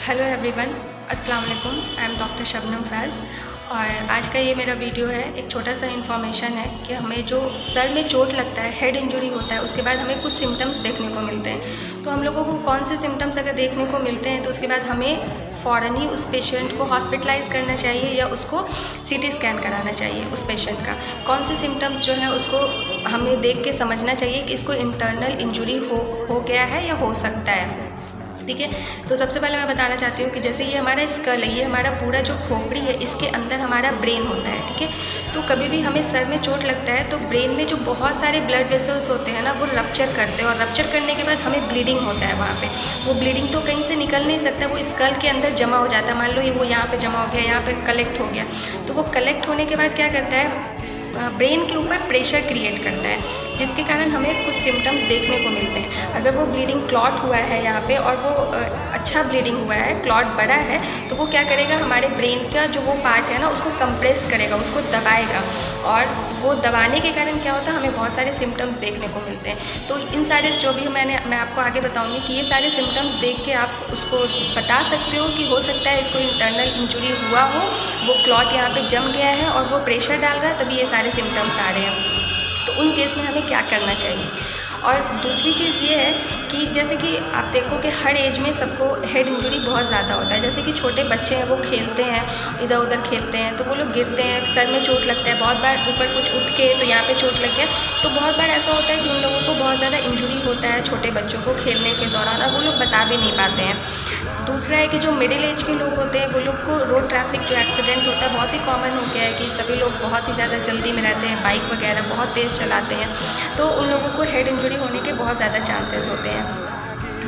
Hello everyone, अस्सलाम वालेकुम। I am doctor Shabnam फैज़ और आज का ये मेरा वीडियो है। एक छोटा सा इन्फॉर्मेशन है कि हमें जो सर में चोट लगता है, हेड इंजरी होता है, उसके बाद हमें कुछ सिम्टम्स देखने को मिलते हैं। तो हम लोगों को कौन से सिम्टम्स अगर देखने को मिलते हैं तो उसके बाद हमें फ़ौरन ही उस पेशेंट को हॉस्पिटलाइज़ करना चाहिए या उसको सीटी स्कैन कराना चाहिए। उस पेशेंट का कौन से सिम्टम्स जो हैं उसको हमें देख के समझना चाहिए कि इसको इंटरनल इंजरी हो गया है या हो सकता है। ठीक है, तो सबसे पहले मैं बताना चाहती हूँ कि जैसे ये हमारा स्कल है, ये हमारा पूरा जो खोपड़ी है, इसके अंदर हमारा ब्रेन होता है। ठीक है, तो कभी भी हमें सर में चोट लगता है तो ब्रेन में जो बहुत सारे ब्लड वेसल्स होते हैं ना, वो रप्चर करते हैं और रप्चर करने के बाद हमें ब्लीडिंग होता है। वहाँ पे वो ब्लीडिंग तो कहीं से निकल नहीं सकता, वो स्कल के अंदर जमा हो जाता है। मान लो ये वो यहाँ पर जमा हो गया, यहाँ पर कलेक्ट हो गया, तो वो कलेक्ट होने के बाद क्या करता है, ब्रेन के ऊपर प्रेशर क्रिएट करता है, जिसके कारण हमें कुछ सिम्टम्स देखने को मिलते हैं। अगर वो ब्लीडिंग क्लॉट हुआ है यहाँ पे और वो अच्छा ब्लीडिंग हुआ है, क्लॉट बड़ा है, तो वो क्या करेगा, हमारे ब्रेन का जो वो पार्ट है ना, उसको कंप्रेस करेगा, उसको दबाएगा। और वो दबाने के कारण क्या होता है, हमें बहुत सारे सिम्टम्स देखने को मिलते हैं। तो इन सारे जो भी मैं आपको आगे बताऊँगी कि ये सारे सिम्टम्स देख के आप उसको बता सकते हो कि हो सकता है इसको इंटरनल इंजरी हुआ हो, वो क्लॉट यहाँ पे जम गया है और वो प्रेशर डाल रहा है, तभी ये सारे सिम्टम्स आ रहे हैं। तो उन केस में हमें क्या करना चाहिए। और दूसरी चीज़ ये है कि जैसे कि आप देखो कि हर एज में सबको हेड इंजरी बहुत ज़्यादा होता है। जैसे कि छोटे बच्चे हैं, वो खेलते हैं, इधर उधर खेलते हैं, तो वो लोग गिरते हैं, सर में चोट लगता है। बहुत बार ऊपर कुछ उठ के तो यहाँ पे चोट लग गया, तो बहुत बार ऐसा होता है कि उन लोगों को बहुत ज़्यादा इंजरी होता है छोटे बच्चों को खेलने के दौरान, और वो लोग बता भी नहीं पाते हैं। दूसरा है कि जो मिडिल एज के लोग होते हैं, वो लोग को रोड ट्रैफिक जो एक्सीडेंट होता है, बहुत ही कॉमन हो गया है कि सभी लोग बहुत ही ज़्यादा जल्दी में रहते हैं, बाइक वगैरह बहुत तेज़ चलाते हैं, तो उन लोगों को हेड इंजरी होने के बहुत ज़्यादा चांसेस होते हैं।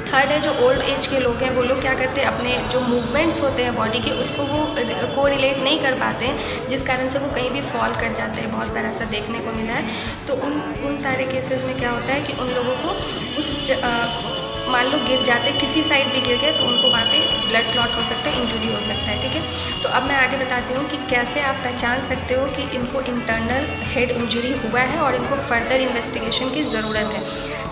थर्ड है जो ओल्ड एज के लोग हैं, वो लोग क्या करते हैं, अपने जो मूवमेंट्स होते हैं बॉडी के, उसको वो कोरिलेट नहीं कर पाते हैं, जिस कारण से वो कहीं भी फॉल कर जाते हैं। बहुत बार ऐसा देखने को मिला है। तो उन सारे केसेस में क्या होता है कि उन लोगों को मान लो गिर जाते, किसी साइड भी गिर गए, तो उनको वहाँ पे ब्लड क्लॉट हो सकता है, इंजरी हो सकता है। ठीक है, तो अब मैं आगे बताती हूँ कि कैसे आप पहचान सकते हो कि इनको इंटरनल हेड इंजरी हुआ है और इनको फर्दर इन्वेस्टिगेशन की ज़रूरत है।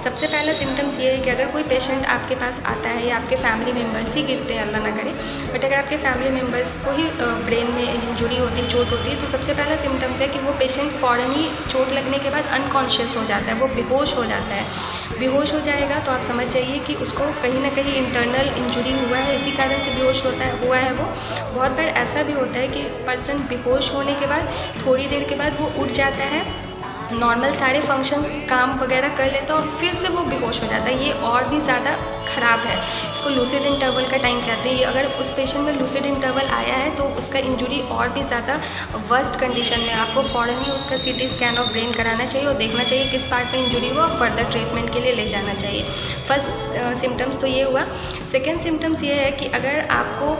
सबसे पहला सिम्टम्स ये है कि अगर कोई पेशेंट आपके पास आता है या आपके फैमिली मेम्बर्स ही गिरते हैं, अल्लाह ना करे, बट अगर आपके फैमिली मेम्बर्स को ही ब्रेन में इंजरी होती है, चोट होती है, तो सबसे पहला सिम्टम्स है कि वो पेशेंट फ़ौरन ही चोट लगने के बाद अनकॉन्शियस हो जाता है, वो बेहोश हो जाता है। बेहोश हो जाएगा तो आप समझ जाइए कि उसको कहीं ना कहीं इंटरनल इंजरी हुआ है, इसी कारण से बेहोश हुआ है वो। बहुत बार ऐसा भी होता है कि पर्सन बेहोश होने के बाद थोड़ी देर के बाद वो उठ जाता है, नॉर्मल सारे फंक्शन काम वगैरह कर लेता है और फिर से वो बेहोश हो जाता है। ये और भी ज़्यादा ख़राब है, इसको लूसिड इंटरवल का टाइम कहते हैं। अगर उस पेशेंट में लूसिड इंटरवल आया है तो उसका इंजरी और भी ज़्यादा वर्स्ट कंडीशन में, आपको फ़ौरन ही उसका सीटी स्कैन ऑफ ब्रेन कराना चाहिए और देखना चाहिए किस पार्ट में इंजरी हुआ और फर्दर ट्रीटमेंट के लिए ले जाना चाहिए। फर्स्ट सिम्टम्स तो ये हुआ। सेकेंड सिम्टम्स ये है कि अगर आपको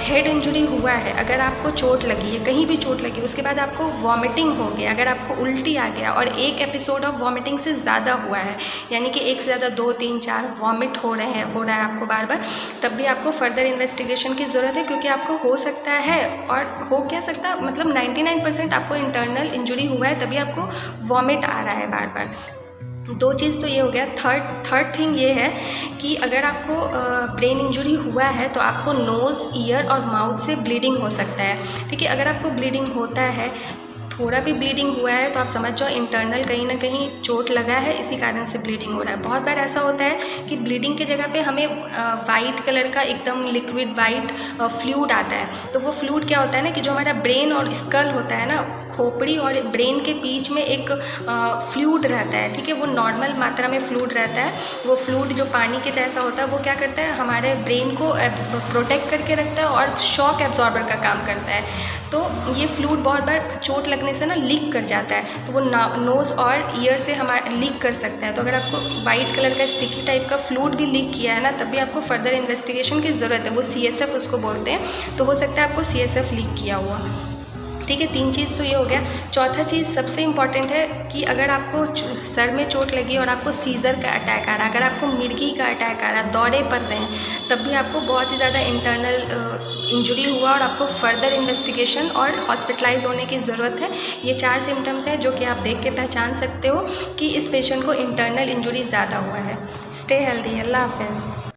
हेड इंजरी हुआ है, अगर आपको चोट लगी है, कहीं भी चोट लगी, उसके बाद आपको वॉमिटिंग हो गया, अगर आपको उल्टी आ गया और एक एपिसोड ऑफ वॉमिटिंग से ज़्यादा हुआ है, यानी कि एक से ज़्यादा 2, 3, 4 वॉमिट हो रहा है आपको बार बार, तब भी आपको फर्दर इन्वेस्टिगेशन की ज़रूरत है, क्योंकि आपको हो सकता है, और हो क्या सकता, मतलब 99% आपको इंटरनल इंजरी हुआ है, तभी आपको वॉमिट आ रहा है बार बार। दो चीज़ तो ये हो गया। थर्ड थिंग ये है कि अगर आपको ब्रेन इंजरी हुआ है तो आपको नोज़, ईयर और माउथ से ब्लीडिंग हो सकता है। ठीक है, अगर आपको ब्लीडिंग होता है, थोड़ा भी ब्लीडिंग हुआ है, तो आप समझ जाओ इंटरनल कहीं ना कहीं चोट लगा है, इसी कारण से ब्लीडिंग हो रहा है। बहुत बार ऐसा होता है कि ब्लीडिंग के जगह पे हमें वाइट कलर का एकदम लिक्विड वाइट फ्लूइड आता है। तो वो फ्लूइड क्या होता है ना, कि जो हमारा ब्रेन और स्कल होता है ना, खोपड़ी और ब्रेन के बीच में एक फ्लूइड रहता है। ठीक है, वो नॉर्मल मात्रा में फ्लूइड रहता है। वो फ्लूइड जो पानी के जैसा होता है, वो क्या करता है, हमारे ब्रेन को प्रोटेक्ट करके रखता है और शॉक एब्जॉर्बर का काम करता है। तो ये फ्लूइड बहुत बार चोट लगने से ना लीक कर जाता है, तो वो नोज़ और ईयर से हमारा लीक कर सकता है। तो अगर आपको वाइट कलर का स्टिकी टाइप का फ्लूइड भी लीक किया है ना, तब भी आपको फर्दर इन्वेस्टिगेशन की ज़रूरत है। वो CSF उसको बोलते हैं, तो हो सकता है आपको CSF लीक किया हुआ। ठीक है, 3 चीज़ तो ये हो गया। चौथा चीज़ सबसे इम्पॉर्टेंट है कि अगर आपको सर में चोट लगी और आपको सीज़र का अटैक आ रहा है, अगर आपको मिर्गी का अटैक आ रहा है, दौरे पड़ रहे हैं, तब भी आपको बहुत ही ज़्यादा इंटरनल इंजरी हुआ और आपको फर्दर इन्वेस्टिगेशन और हॉस्पिटलाइज होने की ज़रूरत है। ये 4 सिम्टम्स हैं जो कि आप देख के पहचान सकते हो कि इस पेशेंट को इंटरनल इंजरी ज़्यादा हुआ है। Stay healthy. अल्लाह हाफ़िज़।